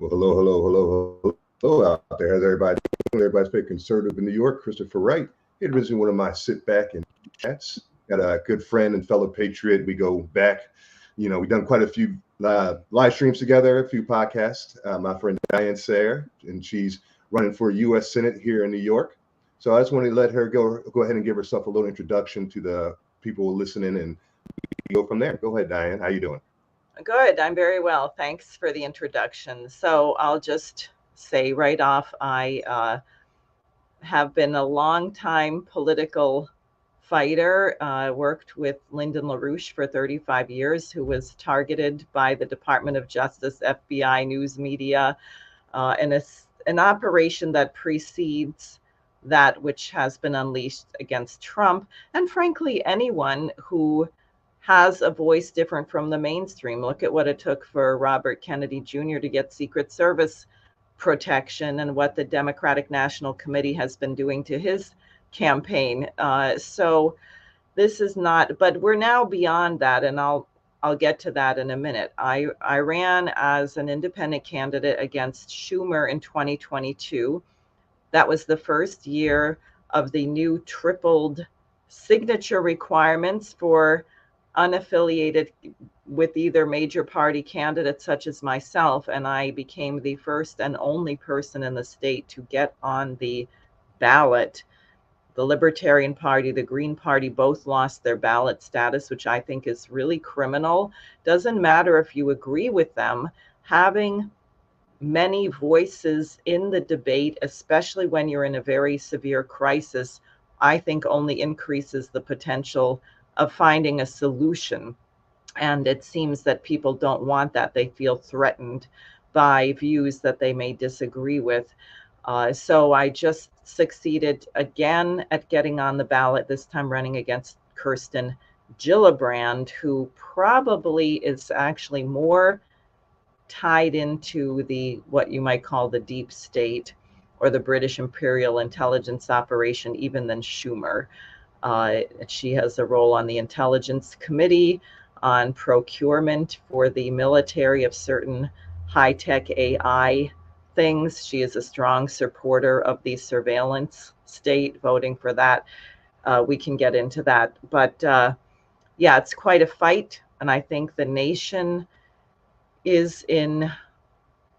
Well, hello out there. How's everybody doing? Everybody's very conservative in New York. Christopher Wright. Here to visit one of my sit back and chats. Got a good friend and fellow patriot. We go back. We've done quite a few live streams together, a few podcasts. My friend Diane Sare, and she's running for U.S. Senate here in New York. So I just wanted to let her go ahead and give herself a little introduction to the people listening, and go from there. Go ahead, Diane. How you doing? Good. I'm very well. Thanks for the introduction. So I'll just say right off, I have been a long time political fighter, worked with Lyndon LaRouche for 35 years, who was targeted by the Department of Justice, FBI, news media, and it's an operation that precedes that which has been unleashed against Trump, and frankly, anyone who has a voice different from the mainstream. Look at what it took for Robert Kennedy Jr. to get Secret Service protection and what the Democratic National Committee has been doing to his campaign. So this is not, but we're now beyond that, and I'll get to that in a minute. I ran as an independent candidate against Schumer in 2022. That was the first year of the new tripled signature requirements for unaffiliated with either major party candidates such as myself, and I became the first and only person in the state to get on the ballot. The Libertarian Party, the Green Party, both lost their ballot status, which I think is really criminal. Doesn't matter if you agree with them, having many voices in the debate, especially when you're in a very severe crisis, I think only increases the potential of finding a solution. And it seems that people don't want that. They feel threatened by views that they may disagree with. So I just succeeded again at getting on the ballot, this time running against Kirsten Gillibrand, who probably is actually more tied into the what you might call the deep state or the British Imperial Intelligence Operation even than Schumer. She has a role on the Intelligence Committee on procurement for the military of certain high-tech AI things. She is a strong supporter of the surveillance state, voting for that. We can get into that. But yeah, it's quite a fight. And I think the nation is in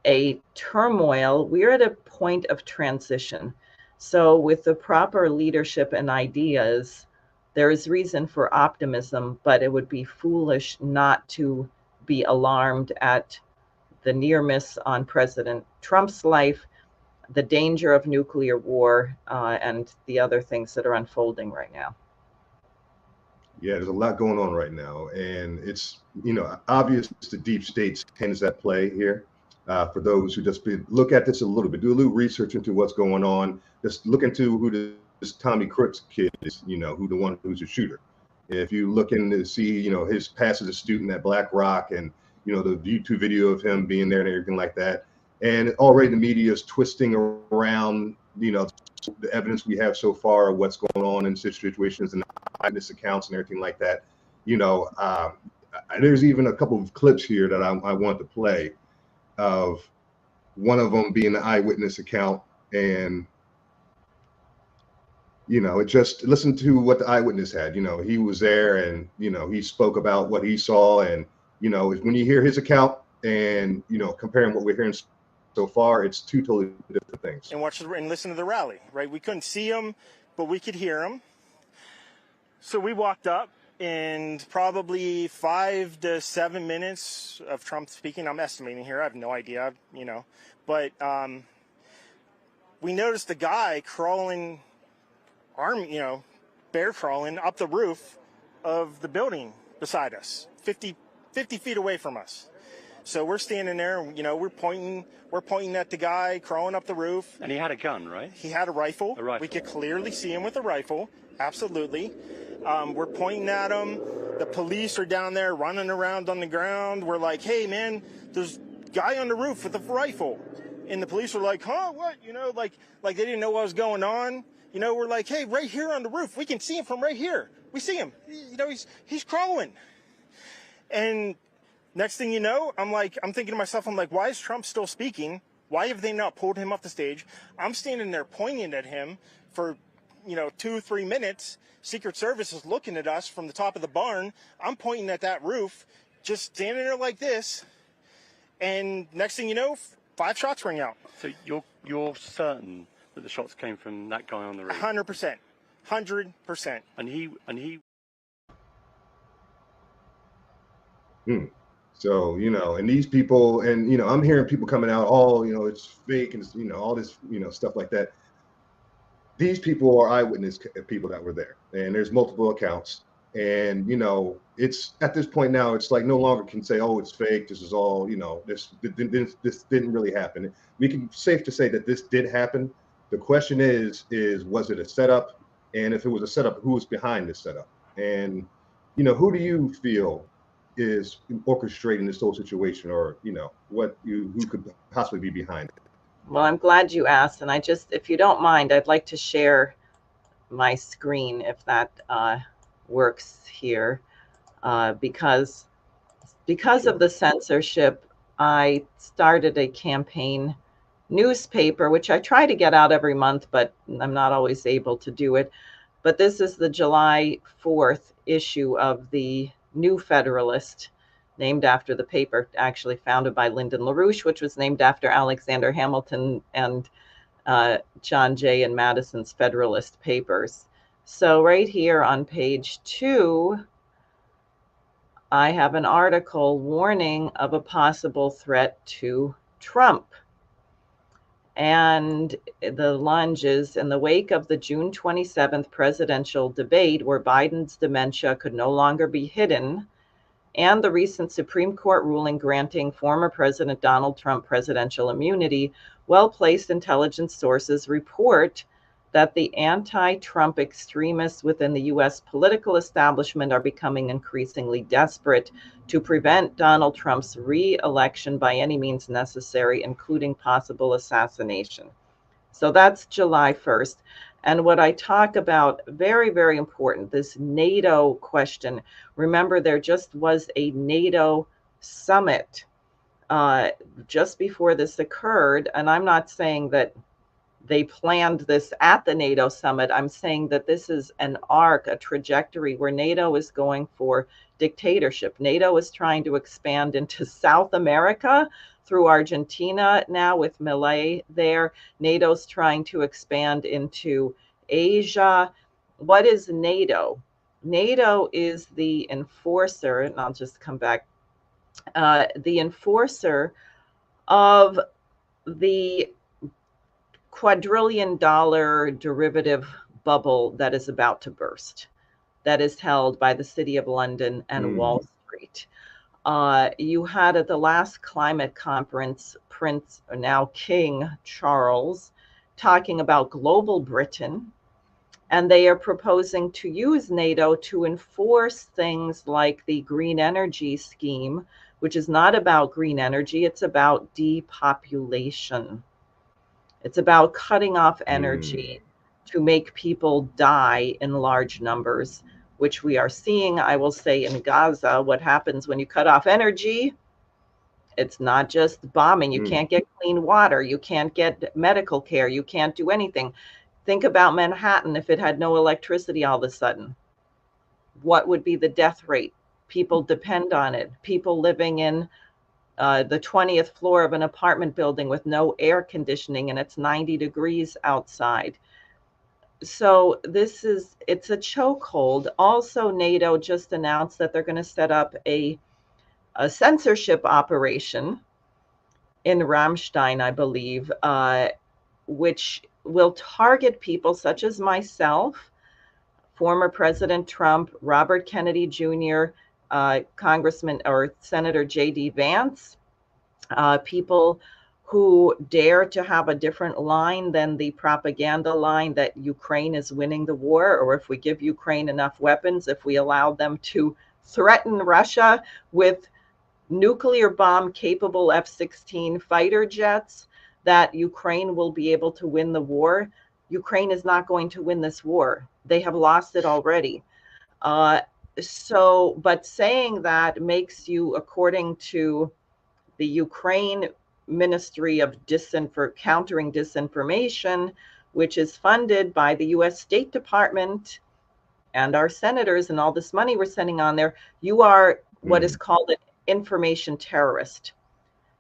a turmoil. We're at a point of transition. So with the proper leadership and ideas, there is reason for optimism, but it would be foolish not to be alarmed at the near miss on President Trump's life, the danger of nuclear war, and the other things that are unfolding right now. Yeah, there's a lot going on right now, and it's obvious the deep state's hands at play here. For those who just look at this a little bit, do a little research into what's going on. Just look into who this Tommy Crooks kid is. Who the one who's a shooter. If you look in to see, his past as a student at Black Rock, and the YouTube video of him being there and everything like that, and already the media is twisting around, the evidence we have so far of what's going on in situations and eyewitness accounts and everything like that. There's even a couple of clips here that I want to play of one of them being the eyewitness account, and it just listen to what the eyewitness had. He was there, and he spoke about what he saw, and when you hear his account and comparing what we're hearing so far, it's two totally different things. And watch and listen to the rally, right? We couldn't see him, but we could hear him. So we walked up, and probably 5 to 7 minutes of Trump speaking. I'm estimating here. I have no idea, but we noticed a guy crawling, bear crawling up the roof of the building beside us, 50 feet away from us. So we're standing there, we're pointing at the guy crawling up the roof. And he had a gun, right? He had a rifle. A rifle. We could clearly see him with a rifle. Absolutely. We're pointing at him. The police are down there running around on the ground. We're like, hey, man, there's a guy on the roof with a rifle. And the police were like, huh, what? Like they didn't know what was going on. We're like, hey, right here on the roof. We can see him from right here. We see him. He's crawling. And Next thing you know, I'm thinking to myself, I'm like, why is Trump still speaking? Why have they not pulled him off the stage? I'm standing there pointing at him for, 2-3 minutes. Secret Service is looking at us from the top of the barn. I'm pointing at that roof, just standing there like this. And next thing you know, 5 shots ring out. So you're certain that the shots came from that guy on the roof? 100%. 100%. And he. So, and these people, and, I'm hearing people coming out, it's fake and, all this, stuff like that. These people are eyewitness people that were there, and there's multiple accounts. And, it's at this point now, it's like no longer can say, oh, it's fake. This is all, this didn't really happen. We can safe to say that this did happen. The question is was it a setup? And if it was a setup, who was behind this setup? And, who do you feel is orchestrating this whole situation, or who could possibly be behind it? Well, I'm glad you asked, and if you don't mind, I'd like to share my screen if that works here, because of the censorship, I started a campaign newspaper, which I try to get out every month, but I'm not always able to do it. But this is the July 4th issue of the New Federalist, named after the paper actually founded by Lyndon LaRouche, which was named after Alexander Hamilton and John Jay and Madison's Federalist Papers. So right here on page 2, I have an article warning of a possible threat to Trump. And the lunges in the wake of the June 27th presidential debate, where Biden's dementia could no longer be hidden, and the recent Supreme Court ruling granting former President Donald Trump presidential immunity, well-placed intelligence sources report that the anti-Trump extremists within the U.S. political establishment are becoming increasingly desperate to prevent Donald Trump's re-election by any means necessary, including possible assassination. So that's July 1st. And what I talk about, very, very important, this NATO question. Remember, there just was a NATO summit just before this occurred. And I'm not saying that they planned this at the NATO summit. I'm saying that this is an arc, a trajectory where NATO is going for dictatorship. NATO is trying to expand into South America through Argentina now with Milei there. NATO's trying to expand into Asia. What is NATO? NATO is the enforcer, and I'll just come back, the enforcer of the quadrillion-dollar derivative bubble that is about to burst, that is held by the City of London and Wall Street. You had at the last climate conference, Prince, or now King Charles, talking about global Britain, and they are proposing to use NATO to enforce things like the green energy scheme, which is not about green energy, it's about depopulation. It's about cutting off energy to make people die in large numbers, which we are seeing, I will say, in Gaza. What happens when you cut off energy? It's not just bombing. You can't get clean water. You can't get medical care. You can't do anything. Think about Manhattan if it had no electricity all of a sudden. What would be the death rate? People depend on it. People living in the 20th floor of an apartment building with no air conditioning, and it's 90 degrees outside. So it's a chokehold. Also, NATO just announced that they're going to set up a censorship operation in Ramstein, I believe, which will target people such as myself, former President Trump, Robert Kennedy Jr., Congressman or Senator J.D. Vance, people who dare to have a different line than the propaganda line that Ukraine is winning the war, or if we give Ukraine enough weapons, if we allow them to threaten Russia with nuclear bomb capable F-16 fighter jets, that Ukraine will be able to win the war. Ukraine is not going to win this war. They have lost it already. So, but saying that makes you, according to the Ukraine Ministry of Countering Disinformation, which is funded by the US State Department and our senators and all this money we're sending on there, you are what is called an information terrorist.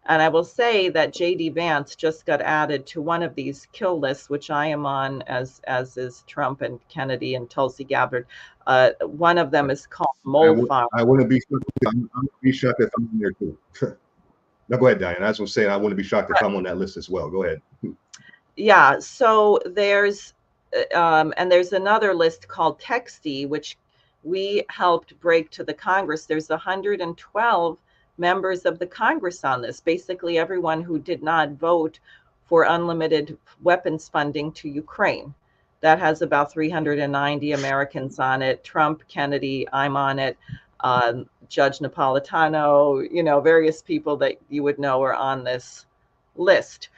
And I will say that J.D. Vance just got added to one of these kill lists, which I am on, as is Trump and Kennedy and Tulsi Gabbard. One of them is called Mole Farm. I want to be shocked if I'm in there too. No, go ahead, Diane. I was going to say I want to be shocked if I'm on that list as well. Go ahead. Yeah. So there's another list called Texty, which we helped break to the Congress. There's 112 members of the Congress on this, basically everyone who did not vote for unlimited weapons funding to Ukraine. That has about 390 Americans on it. Trump, Kennedy, I'm on it. Judge Napolitano, various people that you would know are on this list.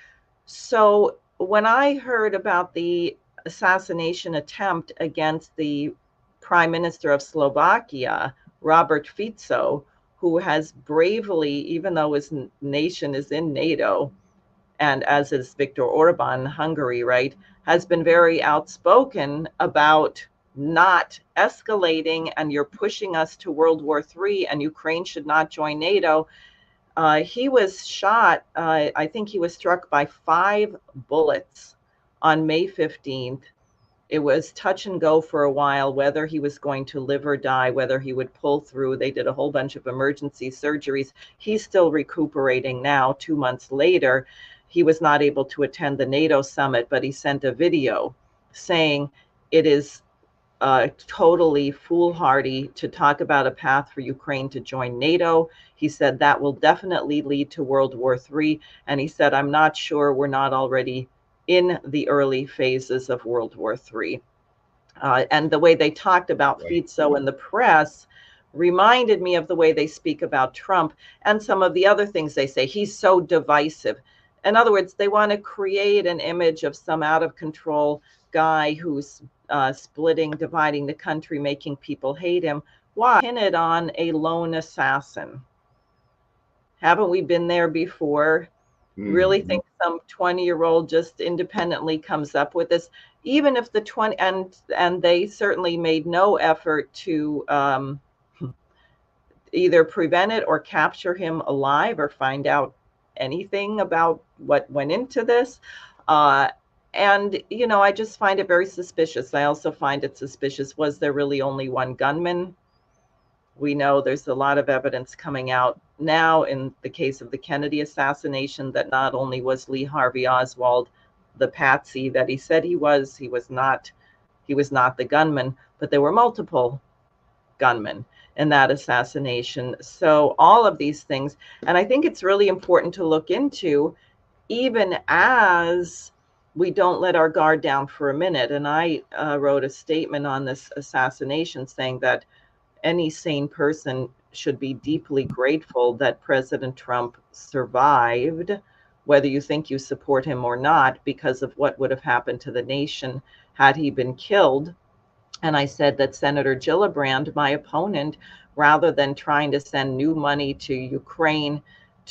So when I heard about the assassination attempt against the Prime Minister of Slovakia, Robert Fico, who has bravely, even though his nation is in NATO, and as is Viktor Orban, Hungary, right, has been very outspoken about not escalating, and you're pushing us to World War III, and Ukraine should not join NATO. He was shot, I think he was struck by 5 bullets on May 15th. It was touch and go for a while, whether he was going to live or die, whether he would pull through. They did a whole bunch of emergency surgeries. He's still recuperating now, 2 months later. He was not able to attend the NATO summit, but he sent a video saying it is totally foolhardy to talk about a path for Ukraine to join NATO. He said that will definitely lead to World War III. And he said, I'm not sure we're not already in the early phases of World War III. And the way they talked about Fico in the press reminded me of the way they speak about Trump and some of the other things they say. He's so divisive. In other words, they want to create an image of some out of control guy who's splitting, dividing the country, making people hate him. Why? Pin it on a lone assassin. Haven't we been there before? Really think some 20-year-old just independently comes up with this, even if the 20, and they certainly made no effort to either prevent it or capture him alive or find out anything about what went into this. And, I just find it very suspicious. I also find it suspicious. Was there really only one gunman? We know there's a lot of evidence coming out now in the case of the Kennedy assassination that not only was Lee Harvey Oswald the patsy that he said he was not the gunman, but there were multiple gunmen in that assassination. So all of these things, and I think it's really important to look into, even as we don't let our guard down for a minute. And I wrote a statement on this assassination saying that any sane person should be deeply grateful that President Trump survived, whether you think you support him or not, because of what would have happened to the nation had he been killed. And I said that Senator Gillibrand, my opponent, rather than trying to send new money to Ukraine,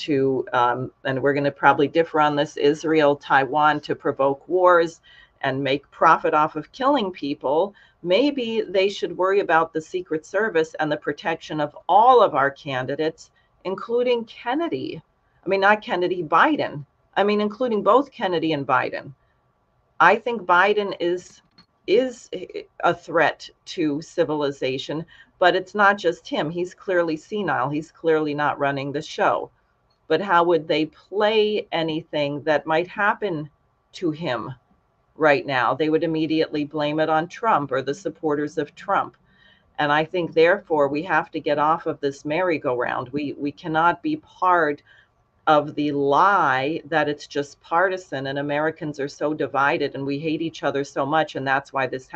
and we're going to probably differ on this, Israel, Taiwan, to provoke wars and make profit off of killing people, maybe they should worry about the Secret Service and the protection of all of our candidates, including Kennedy. I mean, not Kennedy, Biden. I mean, including both Kennedy and Biden. I think Biden is a threat to civilization, but it's not just him. He's clearly senile. He's clearly not running the show. But how would they play anything that might happen to him right now? They would immediately blame it on Trump or the supporters of Trump. And I think, therefore, we have to get off of this merry-go-round. We cannot be part of the lie that it's just partisan and Americans are so divided and we hate each other so much and that's why this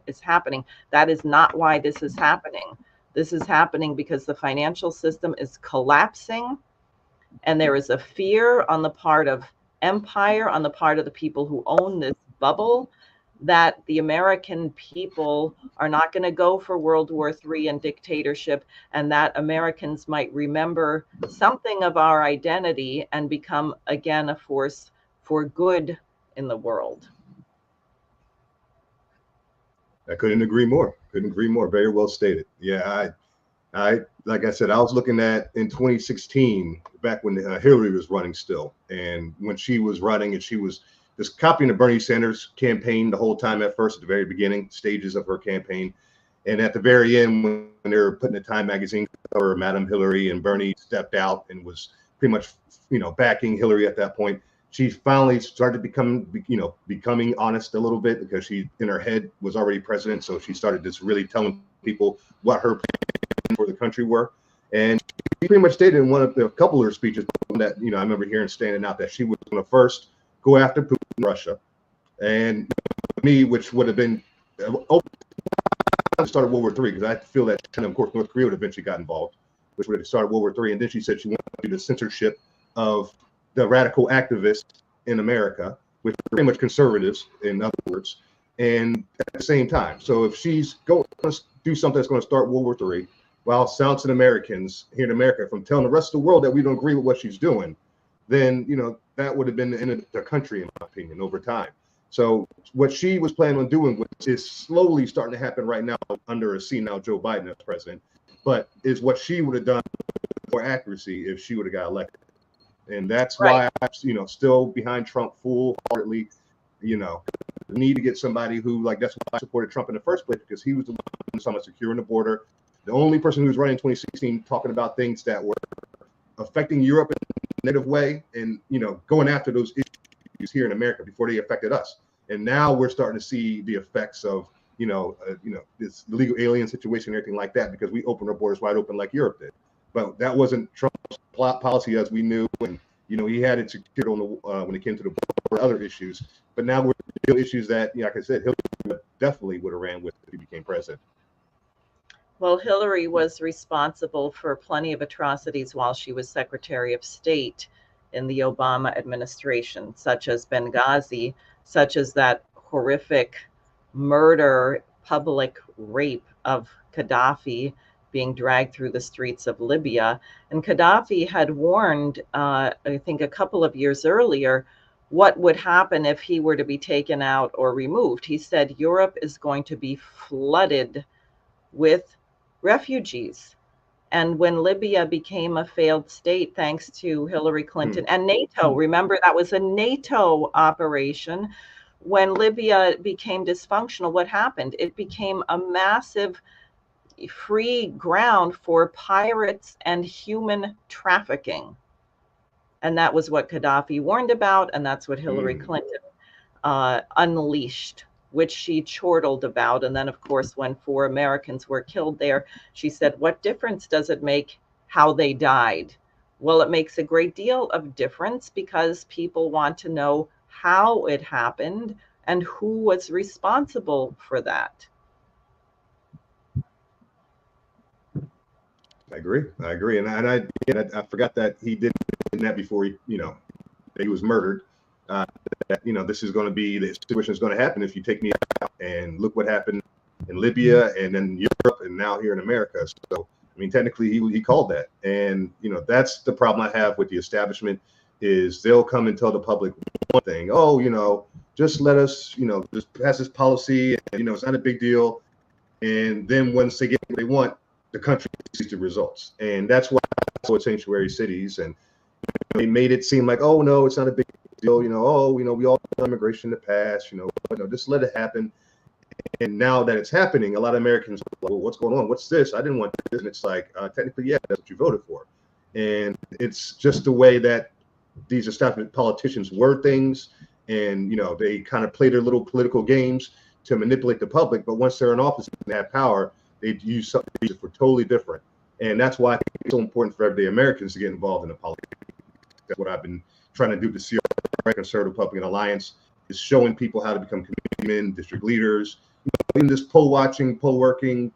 is happening. That is not why this is happening. This is happening because the financial system is collapsing and there is a fear on the part of empire, on the part of the people who own this bubble, that the American people are not going to go for World War III and dictatorship, and that Americans might remember something of our identity and become again a force for good in the world. I couldn't agree more. Couldn't agree more. Very well stated. Yeah, I like I said, I was looking at in 2016, back when Hillary was running still, and when she was running, and she was just copying the Bernie Sanders campaign the whole time. At first, at the very beginning stages of her campaign, and at the very end, when they were putting the Time magazine cover, Madam Hillary, and Bernie stepped out and was pretty much, backing Hillary at that point. She finally started becoming honest a little bit, because she, in her head, was already president. So she started just really telling people what her plans for the country were. And she pretty much stated in a couple of her speeches that, I remember hearing standing out, that she was going to first go after Putin in Russia. And me, which would have been started World War III, because I feel that, of course, North Korea would eventually got involved, which would have started World War III. And then she said she wanted to do the censorship of the radical activists in America, which are pretty much conservatives, in other words, and at the same time. So if she's going to do something that's going to start World War III, while silencing Americans here in America from telling the rest of the world that we don't agree with what she's doing, then, that would have been the end of the country, in my opinion, over time. So what she was planning on doing, which is slowly starting to happen right now under a senile Joe Biden as president, but is what she would have done for accuracy if she would have got elected. And that's why I'm, still behind Trump full-heartedly. Need to get somebody who, that's why I supported Trump in the first place, because he was the one who was talking about securing the border. The only person who was running in 2016 talking about things that were affecting Europe in a negative way, and, going after those issues here in America before they affected us. And now we're starting to see the effects of, this illegal alien situation and everything like that, because we opened our borders wide open like Europe did. But that wasn't Trump's policy, as we knew, and he had it secured on the when it came to the border, other issues. But now we're dealing with issues that, like I said, Hillary definitely would have ran with if he became president. Well, Hillary was responsible for plenty of atrocities while she was Secretary of State in the Obama administration, such as Benghazi, such as that horrific murder, public rape of Gaddafi, being dragged through the streets of Libya. And Gaddafi had warned, I think a couple of years earlier, what would happen if he were to be taken out or removed. He said Europe is going to be flooded with refugees. And when Libya became a failed state, thanks to Hillary Clinton and NATO, remember that was a NATO operation. When Libya became dysfunctional, what happened? It became a massive free ground for pirates and human trafficking. And that was what Gaddafi warned about, and that's what Hillary Clinton unleashed, which she chortled about. And then, of course, when 4 Americans were killed there, she said, what difference does it make how they died? Well, it makes a great deal of difference, because people want to know how it happened and who was responsible for that. I agree. And I forgot that he did that before he was murdered. This is going to be, the situation is going to happen if you take me out. And look what happened in Libya, and then Europe, and now here in America. So, technically he called that. And, that's the problem I have with the establishment, is they'll come and tell the public one thing. Oh, just let us, just pass this policy, and, it's not a big deal. And then once they get what they want, the country sees the results. And that's why it's sanctuary cities. And they made it seem like, oh, no, it's not a big deal. We all have immigration in the past, just let it happen. And now that it's happening, a lot of Americans are like, well, what's going on? What's this? I didn't want this. And it's like, technically, yeah, that's what you voted for. And it's just the way that these establishment politicians word things. And, they kind of play their little political games to manipulate the public. But once they're in office and have power, they use something for totally different. And that's why I think it's so important for everyday Americans to get involved in the politics. That's what I've been trying to do to see our Conservative Republican Alliance, is showing people how to become committeemen, district leaders, even just poll watching, poll working,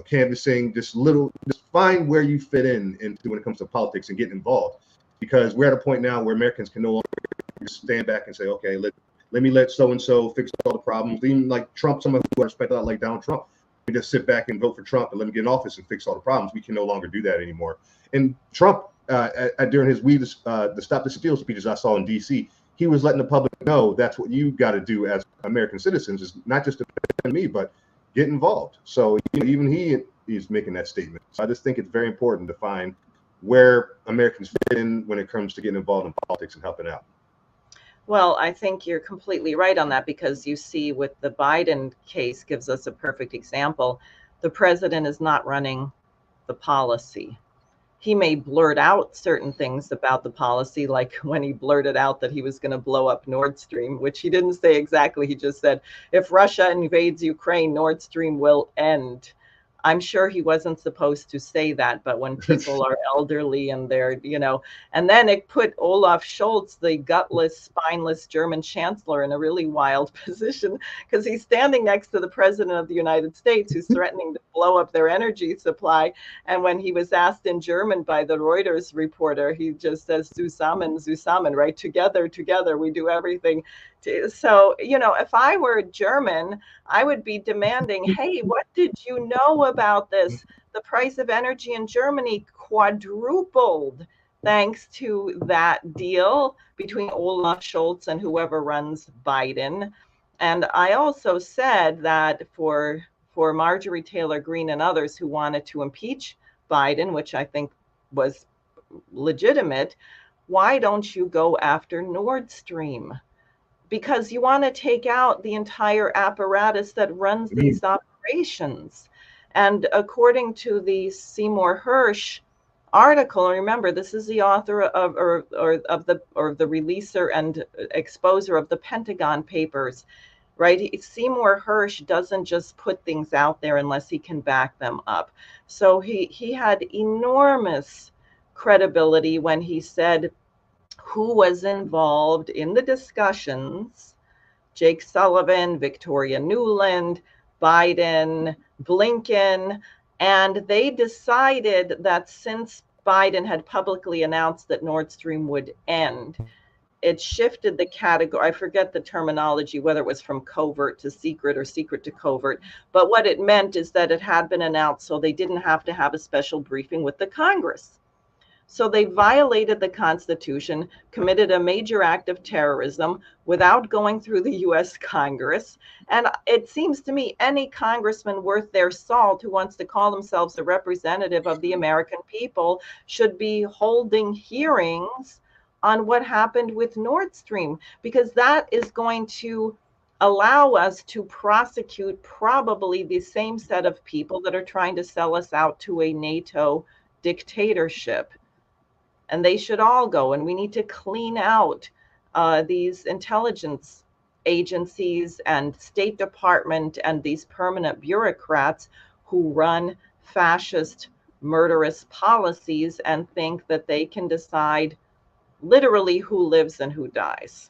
canvassing, just find where you fit into when it comes to politics and get involved. Because we're at a point now where Americans can no longer stand back and say, okay, let me let so-and-so fix all the problems. Even like Trump, someone who I respect a lot, like Donald Trump, we just sit back and vote for Trump and let him get in office and fix all the problems. We can no longer do that anymore. And Trump, during his the Stop the Steal speeches I saw in D.C., he was letting the public know that's what you got to do as American citizens, is not just defend me, but get involved. So even he is making that statement. So I just think it's very important to find where Americans fit in when it comes to getting involved in politics and helping out. Well, I think you're completely right on that, because you see with the Biden case gives us a perfect example. The president is not running the policy. He may blurt out certain things about the policy, like when he blurted out that he was going to blow up Nord Stream, which he didn't say exactly. He just said, if Russia invades Ukraine, Nord Stream will end. I'm sure he wasn't supposed to say that, but when people are elderly and they're, and then it put Olaf Scholz, the gutless, spineless German chancellor, in a really wild position, because he's standing next to the president of the United States, who's threatening to blow up their energy supply. And when he was asked in German by the Reuters reporter, he just says, Zusammen, zusammen, right? Together, together, we do everything. So, if I were German, I would be demanding, hey, what did you know about this? The price of energy in Germany quadrupled thanks to that deal between Olaf Scholz and whoever runs Biden. And I also said that for Marjorie Taylor Greene and others who wanted to impeach Biden, which I think was legitimate, why don't you go after Nord Stream? Because you want to take out the entire apparatus that runs these operations. And according to the Seymour Hersh article, remember, this is the author of the releaser and exposer of the Pentagon Papers, right? Seymour Hersh doesn't just put things out there unless he can back them up. So he had enormous credibility when he said who was involved in the discussions: Jake Sullivan, Victoria Nuland, Biden, Blinken. And they decided that since Biden had publicly announced that Nord Stream would end, it shifted the category. I forget the terminology, whether it was from covert to secret or secret to covert. But what it meant is that it had been announced, so they didn't have to have a special briefing with the Congress. So they violated the Constitution, committed a major act of terrorism without going through the U.S. Congress. And it seems to me any congressman worth their salt who wants to call themselves a representative of the American people should be holding hearings on what happened with Nord Stream, because that is going to allow us to prosecute probably the same set of people that are trying to sell us out to a NATO dictatorship. And they should all go. And we need to clean out these intelligence agencies and State Department and these permanent bureaucrats who run fascist, murderous policies and think that they can decide literally who lives and who dies.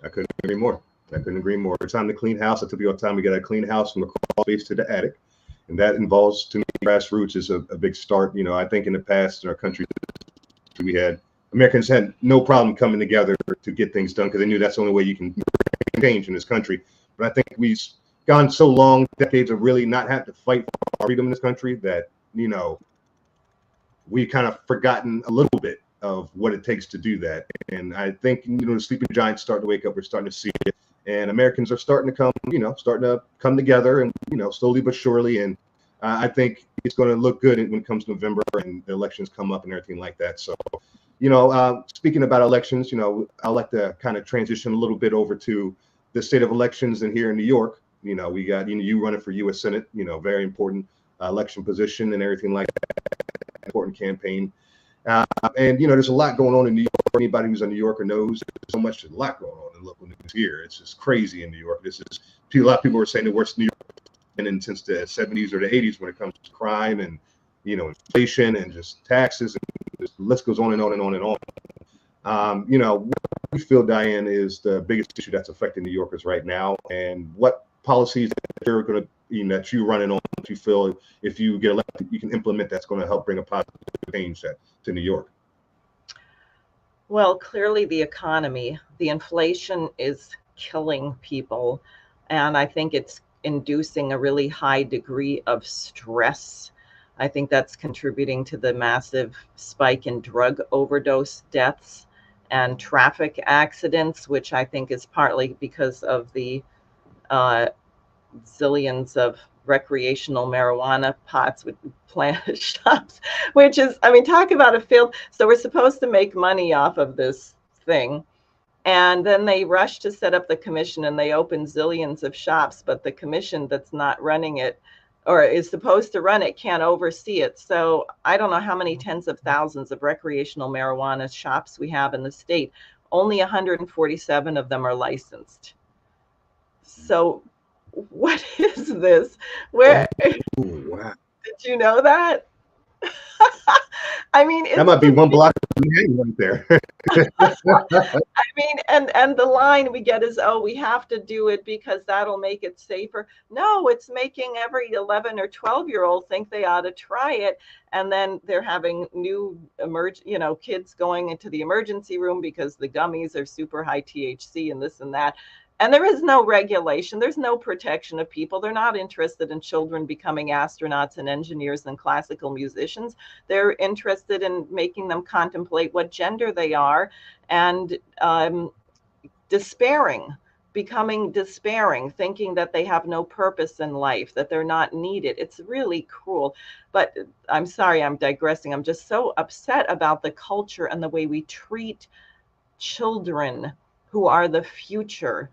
I couldn't agree more. It's time to clean house. I tell you all the time, we got to clean house from the crawl space to the attic. And that involves, to me, grassroots is a big start. I think in the past in our country, Americans had no problem coming together to get things done because they knew that's the only way you can change in this country. But I think we've gone so long, decades of really not having to fight for our freedom in this country, that, we've kind of forgotten a little bit of what it takes to do that. And I think, the sleeping giants starting to wake up. We're starting to see it. And Americans are starting to come together, and slowly but surely. And I think it's going to look good when it comes to November and the elections come up and everything like that. So, speaking about elections, I like to kind of transition a little bit over to the state of elections. And here in New York, we got you running for U.S. Senate, very important election position and everything like that. Important campaign. And there's a lot going on in New York. Anybody who's a New Yorker knows there's a lot going on in local news here. It's just crazy in New York. A lot of people were saying the worst New York been since the 70s or the 80s when it comes to crime and inflation and just taxes, and the list goes on and on and on and on. What we feel, Diane, is the biggest issue that's affecting New Yorkers right now, and what policies that you're going to that you running on, that you feel if you get elected you can implement that's going to help bring a positive change to New York. Well, clearly the economy, the inflation is killing people. And I think it's inducing a really high degree of stress. I think that's contributing to the massive spike in drug overdose deaths and traffic accidents, which I think is partly because of the uh, zillions of recreational marijuana pots with plant shops, which is, I mean, talk about a field. So we're supposed to make money off of this thing. And then they rush to set up the commission and they open zillions of shops, but the commission that's not running it or is supposed to run it can't oversee it. So I don't know how many tens of thousands of recreational marijuana shops we have in the state. Only 147 of them are licensed. So what is this? Where Ooh, wow. did you know that? I mean, That might be one block of Manhattan right there. I mean, and the line we get is, oh, we have to do it because that'll make it safer. No, it's making every 11 or 12-year-old think they ought to try it, and then they're having new kids going into the emergency room because the gummies are super high THC and this and that. And there is no regulation. There's no protection of people. They're not interested in children becoming astronauts and engineers and classical musicians. They're interested in making them contemplate what gender they are and becoming despairing, thinking that they have no purpose in life, that they're not needed. It's really cruel. But I'm sorry, I'm digressing. I'm just so upset about the culture and the way we treat children who are the future.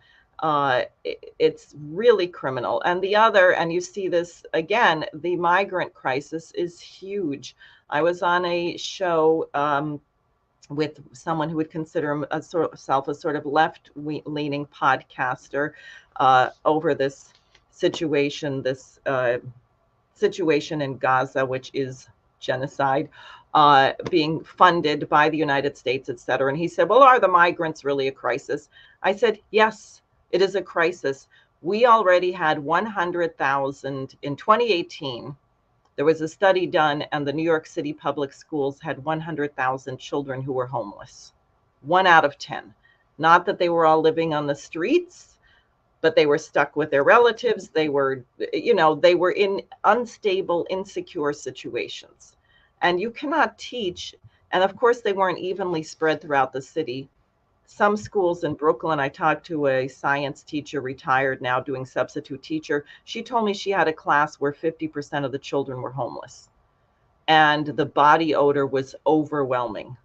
It's really criminal. And the other, and you see this again, the migrant crisis is huge. I was on a show with someone who would consider himself a sort of left-leaning podcaster over this situation, situation in Gaza, which is genocide, being funded by the United States, et cetera. And he said, well, are the migrants really a crisis? I said, yes, it is a crisis. We already had 100,000 in 2018. There was a study done, and the New York City public schools had 100,000 children who were homeless. 1 out of 10. Not that they were all living on the streets, but they were stuck with their relatives. They were in unstable, insecure situations. And you cannot teach, and of course they weren't evenly spread throughout the city. Some schools in Brooklyn, I talked to a science teacher, retired now, doing substitute teacher. She told me she had a class where 50% of the children were homeless. And the body odor was overwhelming.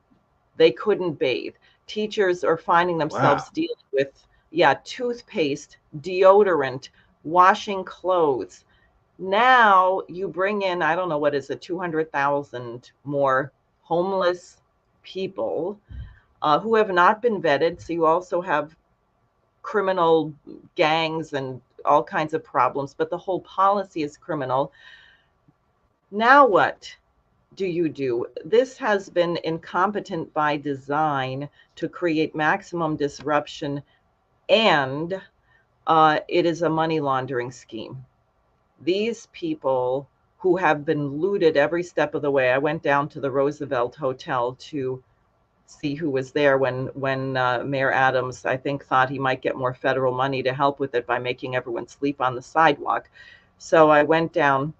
They couldn't bathe. Teachers are finding themselves dealing with, toothpaste, deodorant, washing clothes. Now you bring in, I don't know, what is it, 200,000 more homeless people who have not been vetted. So you also have criminal gangs and all kinds of problems, but the whole policy is criminal. Now what do you do? This has been incompetent by design to create maximum disruption, and it is a money laundering scheme. These people who have been looted every step of the way. I went down to the Roosevelt Hotel to see who was there when Mayor Adams, I think, thought he might get more federal money to help with it by making everyone sleep on the sidewalk. So I went down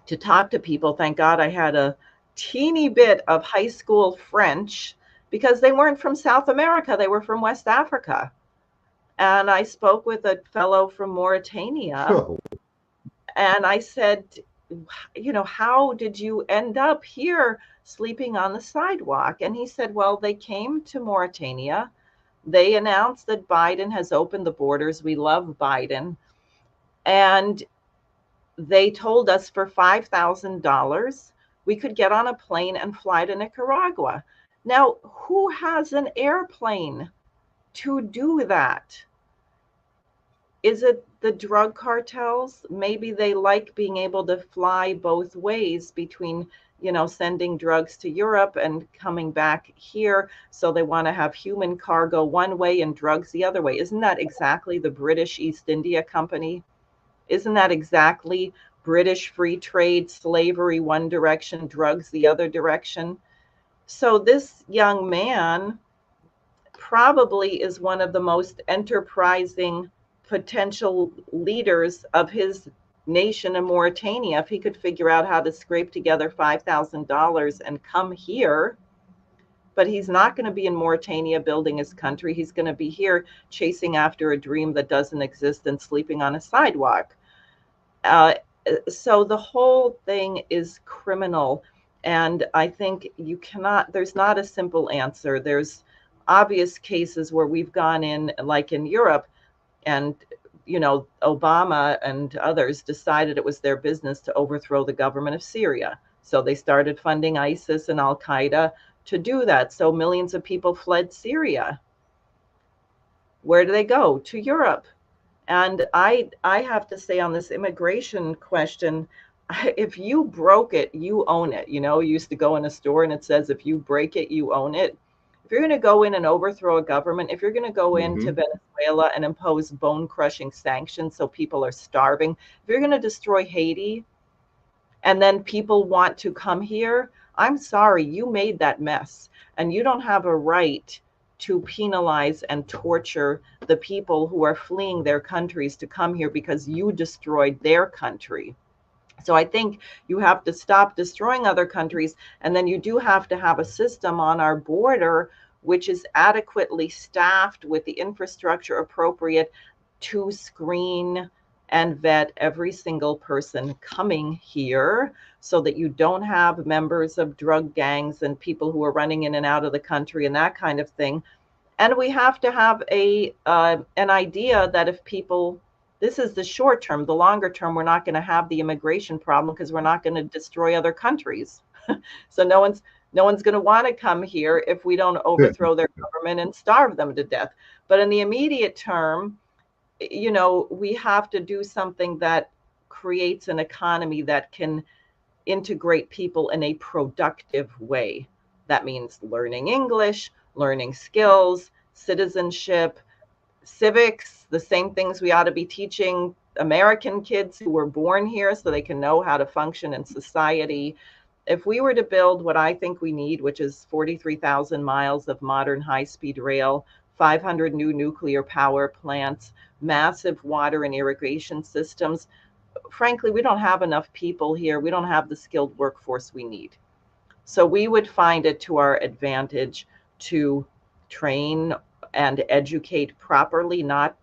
to talk to people. Thank God I had a teeny bit of high school French because they weren't from South America. They were from West Africa. And I spoke with a fellow from Mauritania. Oh. And I said, how did you end up here sleeping on the sidewalk? And he said, well, they came to Mauritania. They announced that Biden has opened the borders. We love Biden. And they told us for $5,000, we could get on a plane and fly to Nicaragua. Now, who has an airplane to do that? Is it the drug cartels? Maybe they like being able to fly both ways between, sending drugs to Europe and coming back here. So they want to have human cargo one way and drugs the other way. Isn't that exactly the British East India Company? Isn't that exactly British free trade, slavery one direction, drugs the other direction? So this young man probably is one of the most enterprising potential leaders of his nation in Mauritania. If he could figure out how to scrape together $5,000 and come here, but he's not going to be in Mauritania building his country. He's going to be here chasing after a dream that doesn't exist and sleeping on a sidewalk. So the whole thing is criminal. And I think there's not a simple answer. There's obvious cases where we've gone in, like in Europe, and Obama and others decided it was their business to overthrow the government of Syria. So they started funding ISIS and Al Qaeda to do that. So millions of people fled Syria. Where do they go? To Europe. And I have to say on this immigration question, if you broke it, you own it. You used to go in a store and it says, if you break it, you own it. If you're going to go in and overthrow a government, if you're going to go into Venezuela and impose bone-crushing sanctions so people are starving, if you're going to destroy Haiti and then people want to come here, I'm sorry, you made that mess. And you don't have a right to penalize and torture the people who are fleeing their countries to come here because you destroyed their country. So I think you have to stop destroying other countries, and then you do have to have a system on our border which is adequately staffed with the infrastructure appropriate to screen and vet every single person coming here, so that you don't have members of drug gangs and people who are running in and out of the country and that kind of thing. And we have to have an idea that if people, this is the short term, the longer term, we're not going to have the immigration problem because we're not going to destroy other countries. So no one's going to want to come here if we don't overthrow their government and starve them to death. But in the immediate term, we have to do something that creates an economy that can integrate people in a productive way. That means learning English, learning skills, citizenship, civics, the same things we ought to be teaching American kids who were born here so they can know how to function in society. If we were to build what I think we need, which is 43,000 miles of modern high-speed rail, 500 new nuclear power plants, massive water and irrigation systems, frankly, we don't have enough people here. We don't have the skilled workforce we need. So we would find it to our advantage to train and educate properly, not,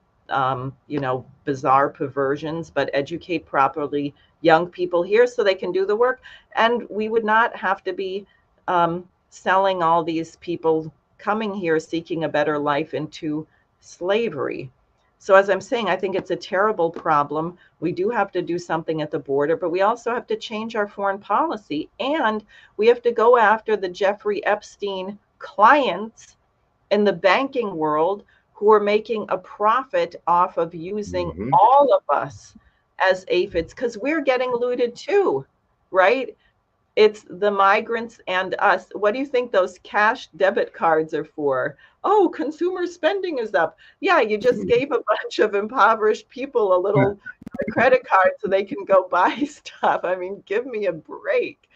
bizarre perversions, but educate properly young people here so they can do the work. And we would not have to be selling all these people coming here seeking a better life into slavery. So as I'm saying, I think it's a terrible problem. We do have to do something at the border, but we also have to change our foreign policy. And we have to go after the Jeffrey Epstein clients in the banking world who are making a profit off of using all of us as aphids, because we're getting looted too, right? It's the migrants and us. What do you think those cash debit cards are for? Oh, consumer spending is up. Yeah, you just gave a bunch of impoverished people a little credit card so they can go buy stuff. I mean, give me a break.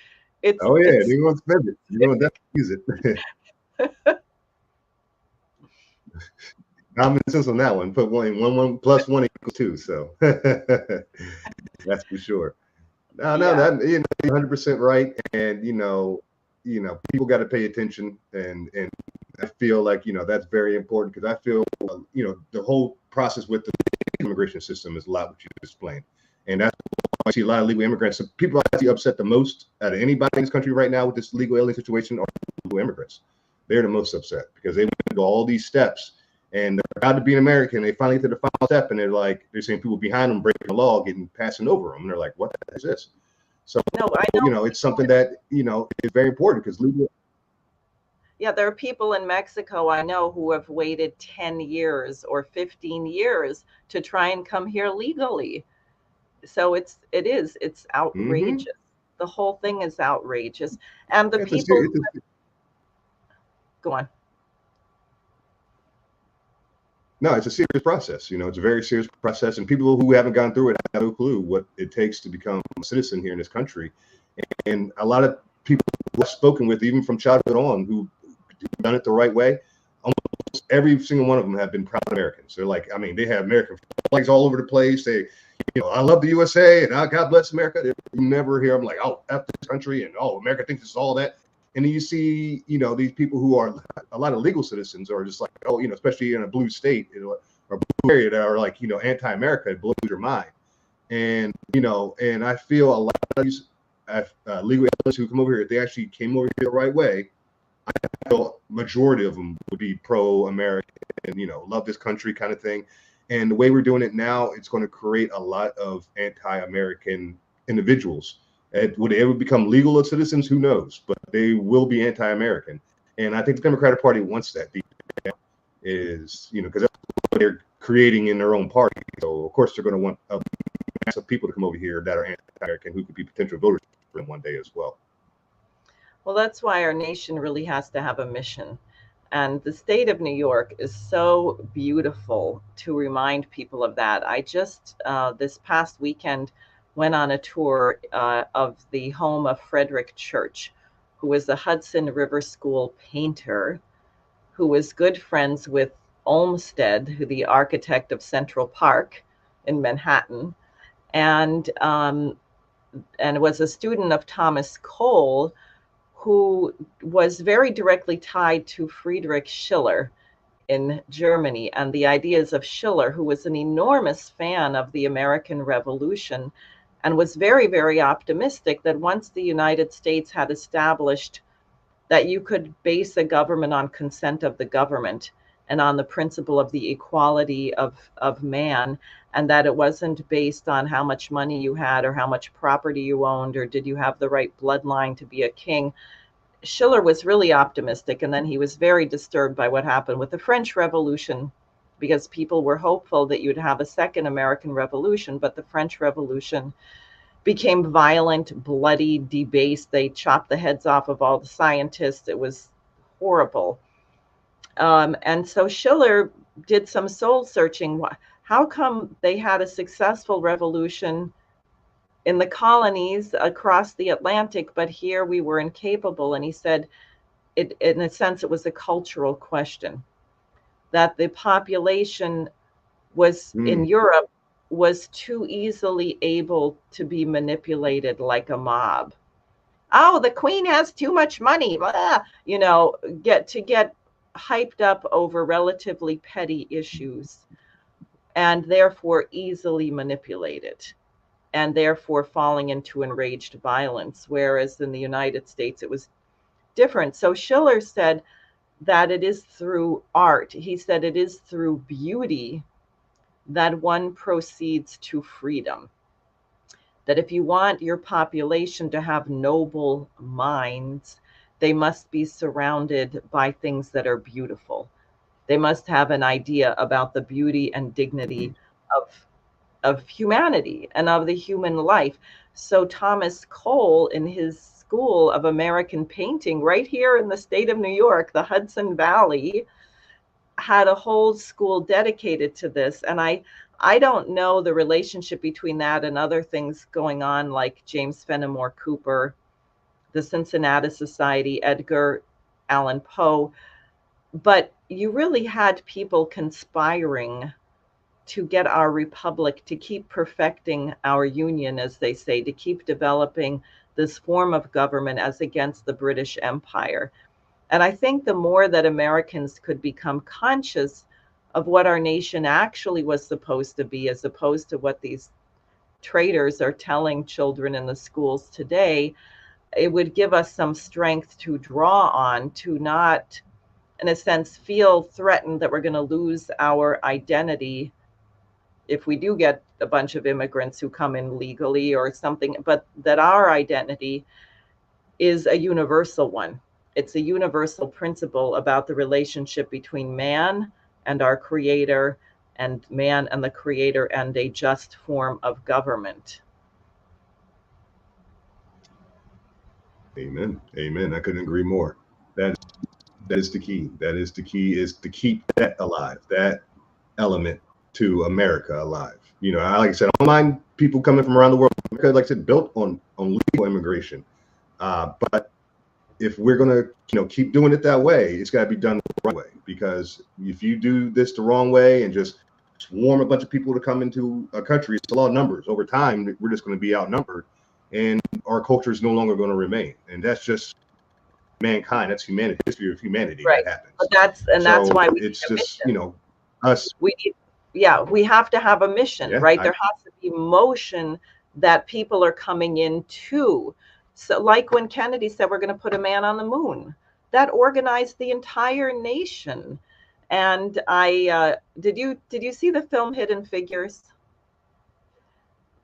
They're going to spend it. You're going to definitely use it. Common sense on that one. Put one plus one equals two. So that's for sure. No, that you're 100% right, and people got to pay attention, and I feel like that's very important, because I feel the whole process with the immigration system is a lot what you explained, and that's why I see a lot of legal immigrants. So people I see upset the most out of anybody in this country right now with this legal alien situation are legal immigrants. They're the most upset because they went through all these steps. And they're proud to be an American. They finally get to the final step, and they're seeing people behind them breaking the law, passing over them. And they're like, "What the heck is this?" So, I know. It's something that is very important, because legal. Yeah, there are people in Mexico I know who have waited 10 years or 15 years to try and come here legally. So it's outrageous. The whole thing is outrageous, and the people. Go on. No, it's a serious process. It's a very serious process, and people who haven't gone through it have no clue what it takes to become a citizen here in this country. And a lot of people who I've spoken with, even from childhood on, who've done it the right way, almost almost every single one of them have been proud Americans. They're like, I mean, they have American flags all over the place. They, I love the USA and God bless America. You never hear them like, oh, F this country and oh, America thinks it's all that. And then you see, these people who are a lot of legal citizens are just like, oh, especially in a blue state or blue area that are like, anti-America, it blows your mind. And, and I feel a lot of these legal aliens who come over here, if they actually came over here the right way, I feel majority of them would be pro-American and, love this country kind of thing. And the way we're doing it now, it's going to create a lot of anti-American individuals. Would they ever become legal citizens? Who knows? But they will be anti-American. And I think the Democratic Party wants that. Is, because that's what they're creating in their own party. So, of course, they're going to want a mass of people to come over here that are anti-American who could be potential voters for them one day as well. Well, that's why our nation really has to have a mission. And the state of New York is so beautiful to remind people of that. I just, this past weekend, went on a tour of the home of Frederick Church, who was the Hudson River School painter, who was good friends with Olmsted, who the architect of Central Park in Manhattan, and was a student of Thomas Cole, who was very directly tied to Friedrich Schiller in Germany and the ideas of Schiller, who was an enormous fan of the American Revolution and was very, very optimistic that once the United States had established that you could base a government on consent of the government and on the principle of the equality of man, and that it wasn't based on how much money you had or how much property you owned or did you have the right bloodline to be a king. Schiller was really optimistic, and then he was very disturbed by what happened with the French Revolution, because people were hopeful that you'd have a second American Revolution, but the French Revolution became violent, bloody, debased. They chopped the heads off of all the scientists. It was horrible. And so Schiller did some soul searching. How come they had a successful revolution in the colonies across the Atlantic, but here we were incapable? And he said, in a sense, it was a cultural question, that the population was in Europe was too easily able to be manipulated like a mob. Oh, the queen has too much money, blah, get hyped up over relatively petty issues and therefore easily manipulated and therefore falling into enraged violence. Whereas in the United States, it was different. So Schiller said that it is through art. He said it is through beauty that one proceeds to freedom. That if you want your population to have noble minds, they must be surrounded by things that are beautiful. They must have an idea about the beauty and dignity of humanity and of the human life. So Thomas Cole, in his School of American Painting, right here in the state of New York, the Hudson Valley, had a whole school dedicated to this. And I don't know the relationship between that and other things going on, like James Fenimore Cooper, the Cincinnati Society, Edgar Allan Poe. But you really had people conspiring to get our republic, to keep perfecting our union, as they say, to keep developing this form of government as against the British Empire. And I think the more that Americans could become conscious of what our nation actually was supposed to be, as opposed to what these traitors are telling children in the schools today, it would give us some strength to draw on, to not, in a sense, feel threatened that we're going to lose our identity if we do get a bunch of immigrants who come in legally or something, but that our identity is a universal one. It's a universal principle about the relationship between man and our creator, and man and the creator, and a just form of government. Amen. Amen. I couldn't agree more. That is the key. That is the key, is to keep that alive, that element to America alive. Like I said, I don't mind people coming from around the world. America, like I said, built on legal immigration. But if we're going to, keep doing it that way, it's got to be done the right way. Because if you do this the wrong way and just swarm a bunch of people to come into a country, it's a lot of numbers. Over time, we're just going to be outnumbered, and our culture is no longer going to remain. And that's just mankind. That's humanity, history of humanity. Right. That happens. But that's why we it's need a just, mission. us. We have to have a mission, Yeah, right? There has to be motion that people are coming into. So like when Kennedy said we're going to put a man on the moon, that organized the entire nation. And I did you see the film Hidden Figures?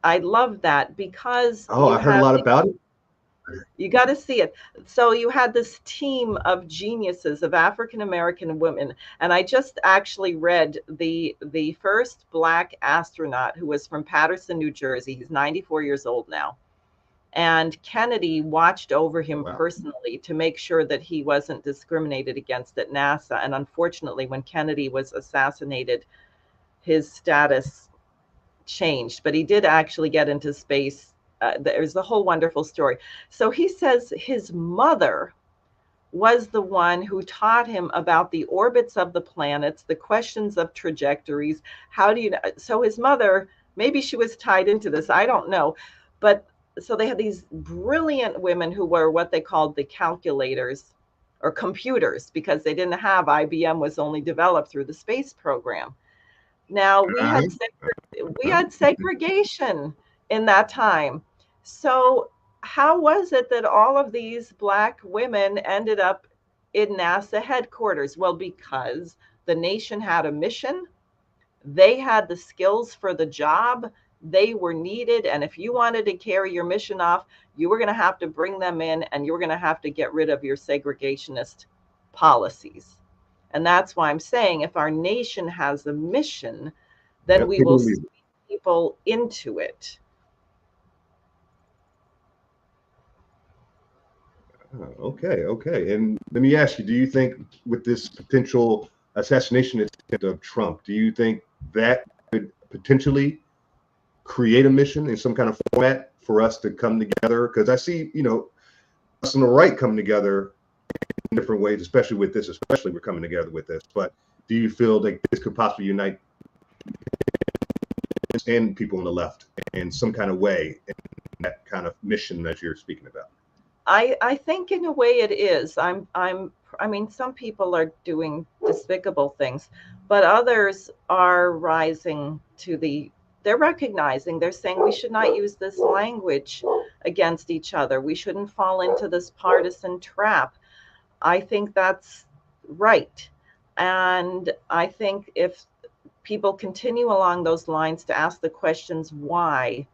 I love that because I heard a lot about it. you got to see it. So you had this team of geniuses of African American women, and I just actually read the first Black astronaut, who was from Paterson, New Jersey. He's 94 years old now, and Kennedy watched over him personally to make sure that he wasn't discriminated against at NASA. And unfortunately, when Kennedy was assassinated, his status changed, but he did actually get into space. There's a whole wonderful story. So he says his mother was the one who taught him about the orbits of the planets, the questions of trajectories. How do you know? So his mother, maybe she was tied into this, I don't know. But so they had these brilliant women who were what they called the calculators or computers, because they didn't have IBM, was only developed through the space program. Now we had segregation in that time. So how was it that all of these Black women ended up in NASA headquarters? Well, because the nation had a mission. They had the skills for the job. They were needed. And if you wanted to carry your mission off, you were going to have to bring them in, and you were going to have to get rid of your segregationist policies. And that's why I'm saying if our nation has a mission, then we will squeeze people into it. Okay. And let me ask you, do you think with this potential assassination attempt of Trump, do you think that could potentially create a mission in some kind of format for us to come together? Because I see, us on the right coming together in different ways, especially with this, especially we're coming together with this. But do you feel like this could possibly unite and people on the left in some kind of way, in that kind of mission that you're speaking about? I think in a way it is. I mean, some people are doing despicable things, but others are rising to they're recognizing, they're saying we should not use this language against each other. We shouldn't fall into this partisan trap. I think that's right. And I think if people continue along those lines to ask the questions why,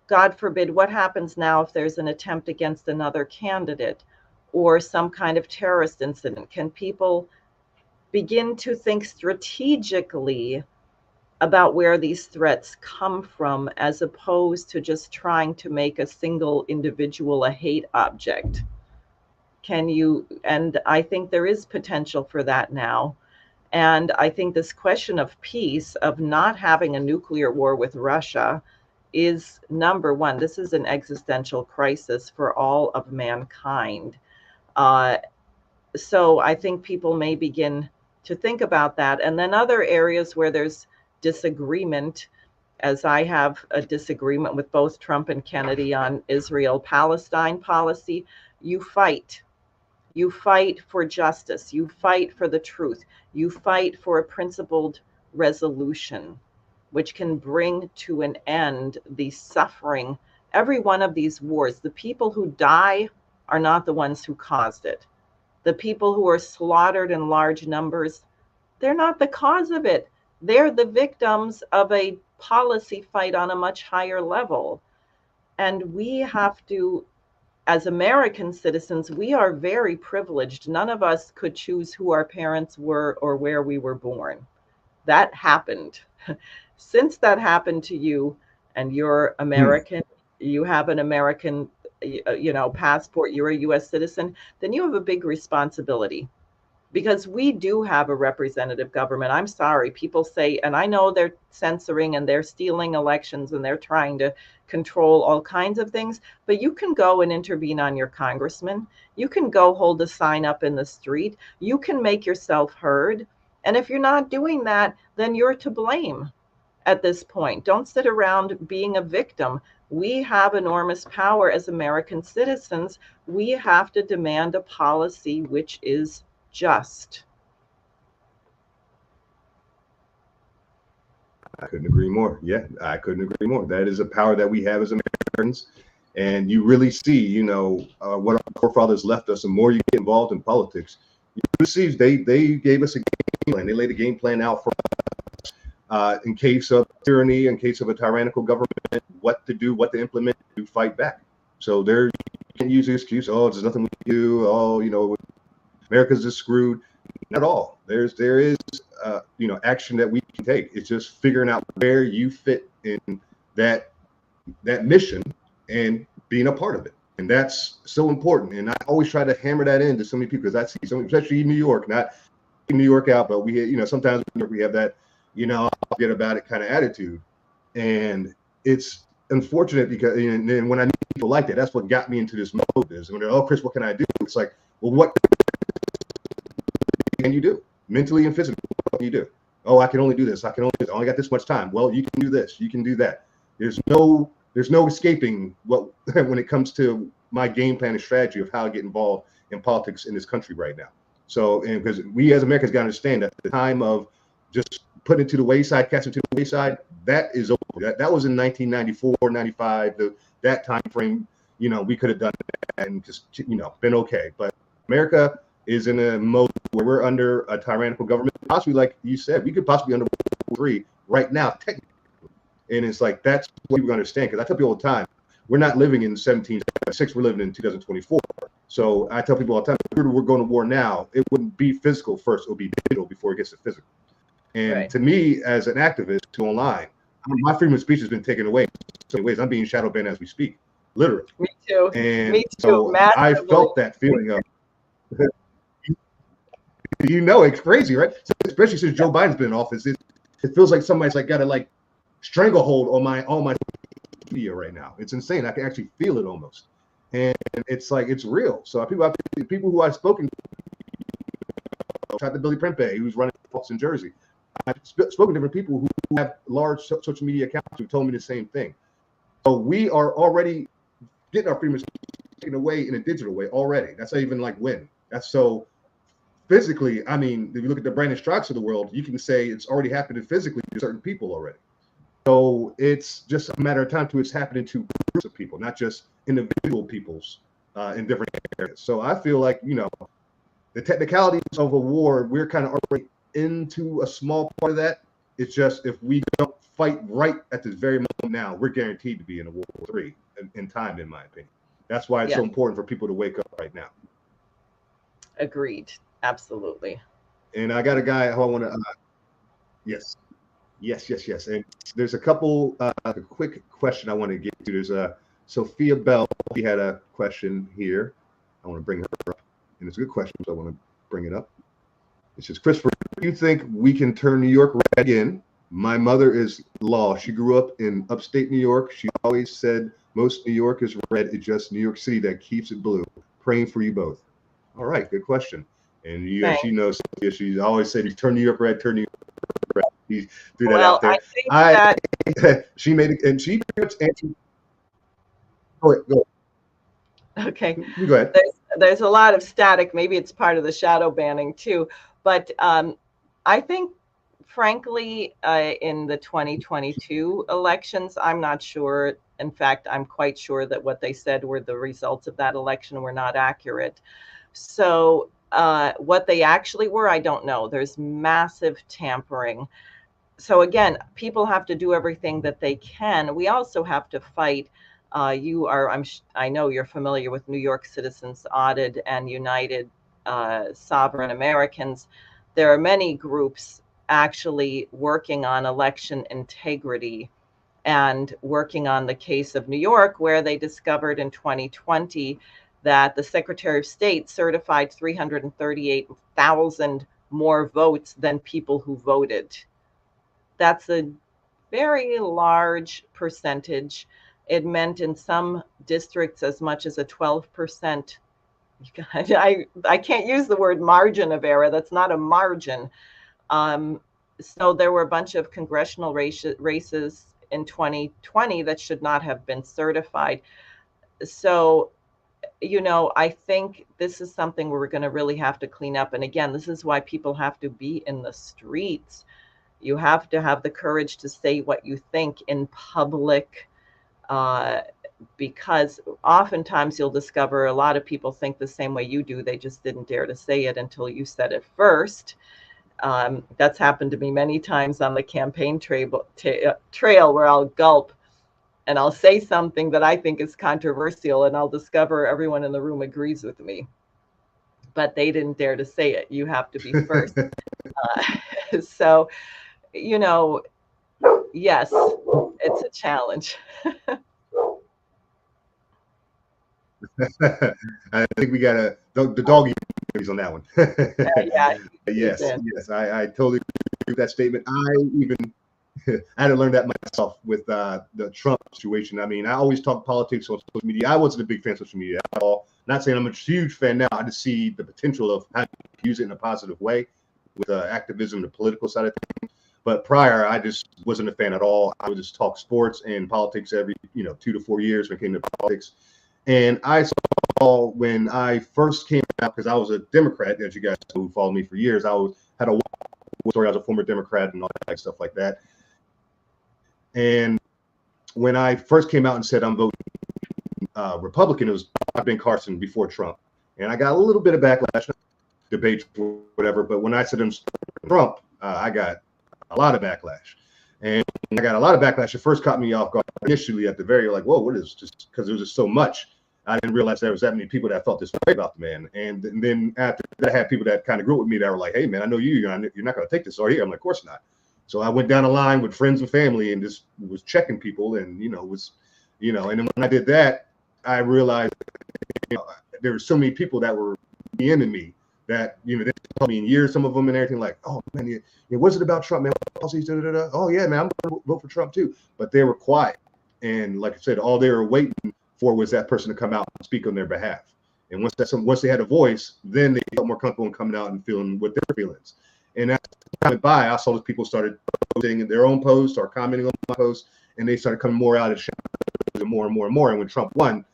God forbid, what happens now if there's an attempt against another candidate or some kind of terrorist incident? Can people begin to think strategically about where these threats come from, as opposed to just trying to make a single individual a hate object? And I think there is potential for that now. And I think this question of peace, of not having a nuclear war with Russia, is number one. This is an existential crisis for all of mankind. So I think people may begin to think about that. And then other areas where there's disagreement, as I have a disagreement with both Trump and Kennedy on Israel-Palestine policy, you fight. You fight for justice. You fight for the truth. You fight for a principled resolution, which can bring to an end the suffering. Every one of these wars, the people who die are not the ones who caused it. The people who are slaughtered in large numbers, they're not the cause of it. They're the victims of a policy fight on a much higher level. And we have to, as American citizens, we are very privileged. None of us could choose who our parents were or where we were born. That happened. Since that happened to you and you're American, you have an American, passport, you're a US citizen, then you have a big responsibility, because we do have a representative government. I'm sorry, people say, and I know they're censoring and they're stealing elections and they're trying to control all kinds of things, but you can go and intervene on your congressman. You can go hold a sign up in the street. You can make yourself heard. And if you're not doing that, then you're to blame at this point. Don't sit around being a victim. We have enormous power as American citizens. We have to demand a policy which is just. I couldn't agree more. Yeah, I couldn't agree more. That is a power that we have as Americans. And you really see, you know, what our forefathers left us. The more you get involved in politics, you see they gave us a game plan. They laid a game plan out for in case of tyranny, in case of a tyrannical government, what to do, what to implement to fight back. So there, you can use the excuse, oh, there's nothing we can do. Oh, you know, America's just screwed. Not at all. There is you know, action that we can take. It's just figuring out where you fit in that mission and being a part of it. And that's so important. And I always try to hammer that into so many people, because I see so many, especially in New York, not in New York out, but we, you know, sometimes we have that, you know, I'll forget about it kind of attitude. And it's unfortunate because, and then when I meet people like that, that's what got me into this mode. Is when they're, oh, Chris, what can I do? It's like, well, what can you do mentally and physically? What can you do? Oh, I can only do this. I only got this much time. Well, you can do this. You can do that. There's no escaping what when it comes to my game plan and strategy of how to get involved in politics in this country right now. So, and because we as Americans got to understand that the time of just putting it to the wayside, casting it to the wayside, that is over. That was in 1994, 95, that time frame. You know, we could have done that and just, you know, been okay. But America is in a mode where we're under a tyrannical government, possibly, like you said, we could possibly be under World War III right now, technically. And it's like, that's what people understand. Because I tell people all the time, we're not living in 1776, we're living in 2024. So I tell people all the time, if we're going to war now, it wouldn't be physical first, it would be digital before it gets to physical. And Right. to me, as an activist online, my freedom of speech has been taken away in so many ways. I'm being shadow banned as we speak, literally. Me too. And Me too. so I Massively. felt that feeling of, you know, it's crazy, right? So especially since Joe Biden's been in office, it feels like somebody's like got a like stranglehold on my media right now. It's insane. I can actually feel it almost, and it's like it's real. So people who I've spoken to, tried to Billy Prempeh, who's running Fox in Jersey. I've spoken to different people who have large social media accounts who told me the same thing. So we are already getting our freedom taken away in a digital way already. That's not even like when. That's so physically. I mean, if you look at the Brandon Strauchs of the world, you can say it's already happening physically to certain people already. So it's just a matter of time till it's happening to groups of people, not just individual peoples in different areas. So I feel like, you know, the technicalities of a war, we're kind of already into a small part of that. It's just if we don't fight right at this very moment now, we're guaranteed to be in a World War III in time, in my opinion. That's why it's so important for people to wake up right now. Agreed. Absolutely. And I got a guy who I want to, yes. And there's a couple, a quick question I want to get to. There's Sophia Bell. She had a question here. I want to bring her up. And it's a good question, so I want to bring it up. It says, Christopher, do you think we can turn New York red again? My mother is law. She grew up in upstate New York. She always said most New York is red. It's just New York City that keeps it blue. Praying for you both. All right, good question. And you actually know, she always said, you turn New York red, turn New York red. He threw that out there. I think that she made it, and she answered. Go. Okay. You go ahead. There's a lot of static. Maybe it's part of the shadow banning too. But I think, frankly, in the 2022 elections, I'm not sure. In fact, I'm quite sure that what they said were the results of that election were not accurate. So what they actually were, I don't know. There's massive tampering. So again, people have to do everything that they can. We also have to fight. I know you're familiar with New York Citizens Audit and United Sovereign Americans. There are many groups actually working on election integrity and working on the case of New York, where they discovered in 2020 that the Secretary of State certified 338,000 more votes than people who voted. That's a very large percentage. it meant in some districts as much as a 12%. I can't use the word margin of error. That's not a margin. So there were a bunch of congressional races in 2020 that should not have been certified. So, I think this is something we're going to really have to clean up. And again, this is why people have to be in the streets. You have to have the courage to say what you think in public, because oftentimes you'll discover a lot of people think the same way you do. They just didn't dare to say it until you said it first. That's happened to me many times on the campaign trail where I'll gulp and I'll say something that I think is controversial, and I'll discover everyone in the room agrees with me, but they didn't dare to say it. You have to be first. So, yes, it's a challenge. I think we got the doggy on that one. Yeah. Yes, I totally agree with that statement. I had to learn that myself with the Trump situation. I mean, I always talk politics on social media. I wasn't a big fan of social media at all. Not saying I'm a huge fan now. I just see the potential of how to use it in a positive way with activism, the political side of things. But prior, I just wasn't a fan at all. I would just talk sports and politics every 2 to 4 years when it came to politics. And I saw when I first came out, because I was a Democrat, as you guys know, who followed me for years, had a story. I was a former Democrat and all that stuff like that. And when I first came out and said I'm voting Republican, it was Ben Carson before Trump. And I got a little bit of backlash, debates, whatever. But when I said I'm Trump, I got a lot of backlash. And I got a lot of backlash. It first caught me off guard initially at the very, like, whoa, what is just because there was just so much. I didn't realize there was that many people that felt this way about the man. And then after that, I had people that kind of grew with me that were like, hey, man, I know you're not going to take this or here. I'm like, of course not. So I went down the line with friends and family and just was checking people and, and then when I did that, I realized there were so many people that were into me that, they told me in years, some of them and everything like, oh, man, what's it about Trump, man? Oh, yeah, man, I'm going to vote for Trump, too. But they were quiet. And like I said, all they were waiting for was that person to come out and speak on their behalf. And once they had a voice, then they felt more comfortable in coming out and feeling what their feelings. And as time went by, I saw that people started posting their own posts or commenting on my posts, and they started coming more out of the shadows and more and more and more. And when Trump won,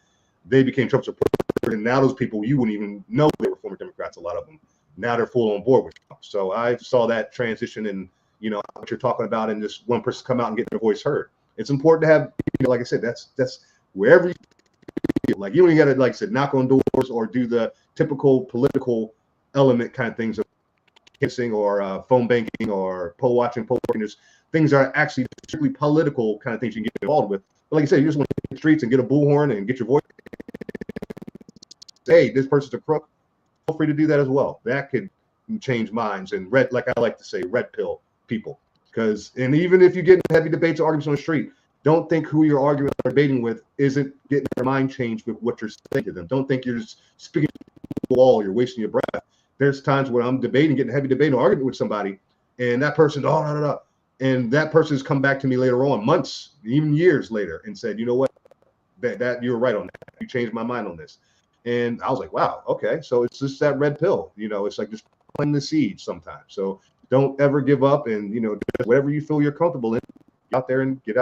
they became Trump supporters. And now those people, you wouldn't even know they were former Democrats, a lot of them. Now they're full on board with Trump. So I saw that transition and, what you're talking about, and just one person come out and get their voice heard. It's important to have, like I said, that's wherever you feel. Like, you don't even got to, like I said, knock on doors or do the typical political element kind of things of kissing or phone banking or poll watching, poll working. There's things that are actually strictly political kind of things you can get involved with. But like I said, you just want to hit the streets and get a bullhorn and get your voice. Hey, this person's a crook. Feel free to do that as well. That could change minds and like I like to say, red pill people. And even if you get in heavy debates or arguments on the street, don't think who you're arguing or debating with isn't getting their mind changed with what you're saying to them. Don't think you're just speaking to the wall, you're wasting your breath. There's times when I'm debating, getting a heavy debate or argument with somebody, and that person, and that person has come back to me later on, months, even years later, and said, you know what, that you were right on that. You changed my mind on this. And I was like, wow, okay. So it's just that red pill, it's like just planting the seeds sometimes. So don't ever give up, and whatever you feel you're comfortable in, get out there and do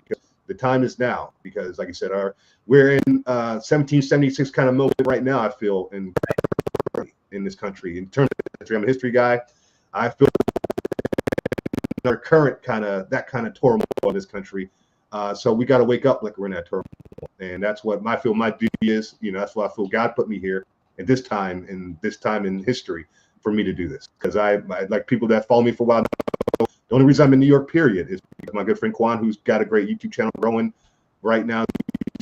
it. The time is now, because like I said, we're in 1776 kind of moment right now, I feel, in this country. In terms of history, I'm a history guy. I feel our current kind of turmoil in this country. So we got to wake up like we're in that turmoil, and that's what I feel my duty is. That's why I feel God put me here at this time in history for me to do this. Because I like people that follow me for a while. The only reason I'm in New York, period, is because my good friend Kwan, who's got a great YouTube channel growing right now,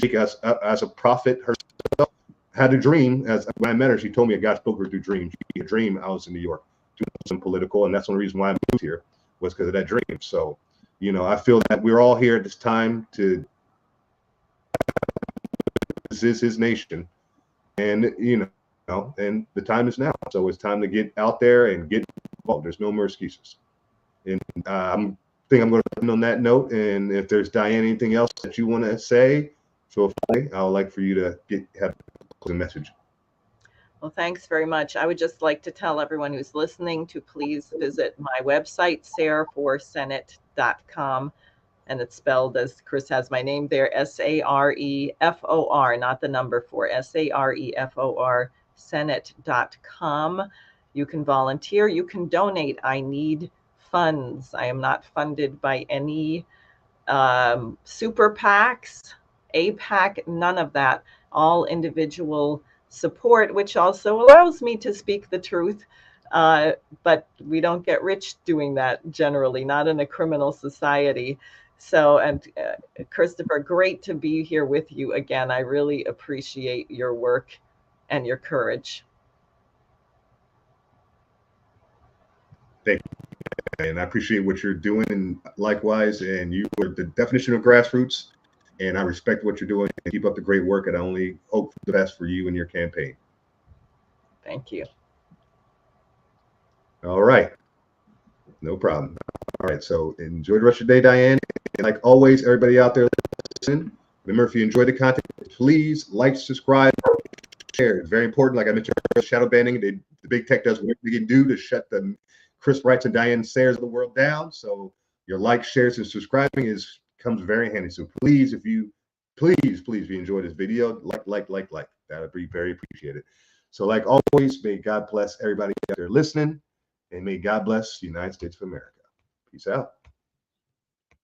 as a prophet herself, had a dream. When I met her, she told me a God spoke her through dreams. She had a dream I was in New York doing some political, and that's the only reason why I moved here, was because of that dream. So, I feel that we're all here at this time to. This is his nation, and and the time is now. So it's time to get out there and get involved. There's no more excuses. And I'm think I'm going to end on that note. And if there's Diane, anything else that you want to say, feel free. I would like for you to have a message. Well, thanks very much. I would just like to tell everyone who's listening to please visit my website, sareforsenate.com. And it's spelled as Chris has my name there, SAREFOR, not the number 4, SAREFOR, Senate.com. You can volunteer, you can donate. I need funds. I am not funded by any super PACs, APAC, none of that. All individual support, which also allows me to speak the truth. But we don't get rich doing that generally, not in a criminal society. So, and Christopher, great to be here with you again. I really appreciate your work and your courage. Thank you. And I appreciate what you're doing, and likewise, and you are the definition of grassroots, and I respect what you're doing, and keep up the great work, and I only hope for the best for you and your campaign. Thank you. All right. No problem. All right. So enjoy the rest of your day, Diane. And like always, everybody out there listening, remember, if you enjoy the content, please like, subscribe, share. It's very important. Like I mentioned, shadow banning, the big tech does what we can do to shut the Chris Wrights and Diane Sares of the world down. So your likes, shares, and subscribing comes very handy. So please, if you enjoy this video, like. That would be very appreciated. So like always, may God bless everybody out there listening, and may God bless the United States of America. Peace out.